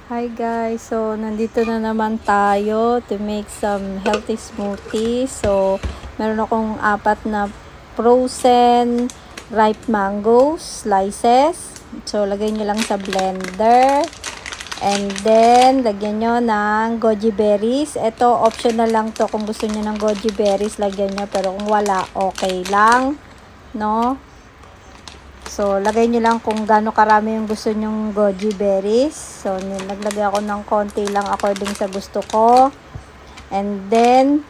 Hi guys, so nandito na naman tayo to make some healthy smoothies. So meron akong 4 na frozen ripe mangoes slices. So lagay nyo lang sa blender. And then lagyan nyo ng goji berries. Ito optional lang to, kung gusto nyo ng goji berries lagyan nyo, pero kung wala okay lang, no? So, lagay nyo lang kung gaano karami yung gusto nyong goji berries. So, naglagay ako ng konti lang according sa gusto ko. And then,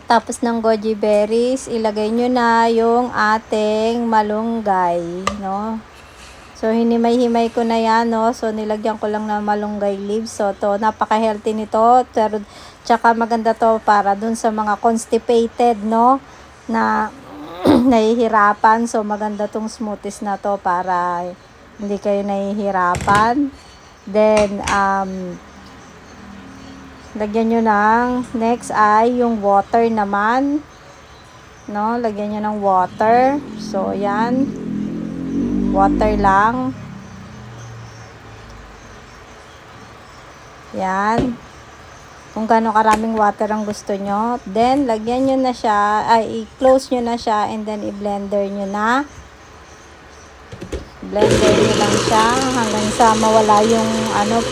tapos ng goji berries, ilagay nyo na yung ating malunggay, no? So, hinimay-himay ko na yan, no? So, nilagyan ko lang ng malunggay leaves. So, to napaka-healthy nito. Pero, tsaka maganda to para dun sa mga constipated, no? Na nahihirapan. So maganda tong smoothies na to para hindi kayo nahihirapan. Then lagyan nyo ng next ay yung water naman, no? Lagyan nyo ng water. So yan, water lang yan, kung gaano karaming water ang gusto nyo. Then, lagyan nyo na siya, i-close nyo na siya, and then i-blender nyo na. Blender nyo lang siya hanggang sa mawala yung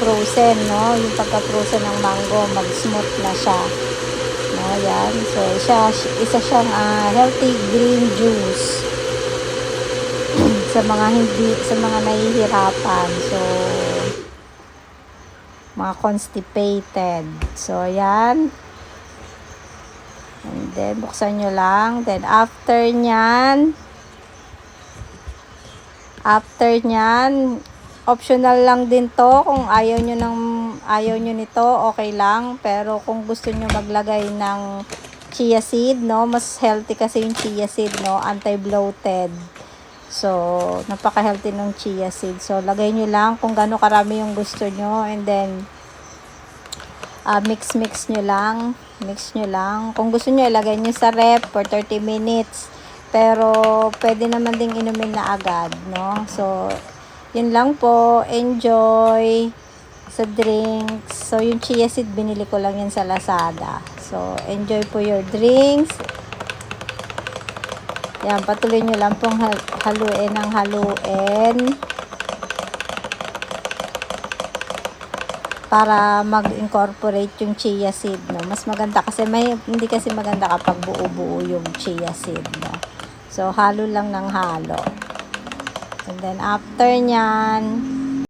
frozen, no? Yung pagka-frozen ng mango, mag-smooth na siya. No, yan. So, isa siyang healthy green juice sa mga nahihirapan. So, mga constipated. So, yan. And then, buksan nyo lang. Then, after nyan, optional lang din to. Kung ayaw nyo nito, okay lang. Pero, kung gusto nyo maglagay ng chia seed, no? Mas healthy kasi yung chia seed, no? Anti-bloated. So, napaka-healthy ng chia seed. So, lagay nyo lang kung gaano karami yung gusto nyo. And then, mix nyo lang. Mix nyo lang. Kung gusto nyo, ilagay nyo sa ref for 30 minutes. Pero, pwede naman ding inumin na agad, no? So, yun lang po. Enjoy sa drinks. So, yung chia seed, binili ko lang yan sa Lazada. So, enjoy po your drinks. Yan, patuloy nyo lang pong haluin ng haluin para mag-incorporate yung chia seed, no? Mas maganda kasi hindi kasi maganda kapag buo-buo yung chia seed, no? So, halo lang ng halo. And then, after nyan,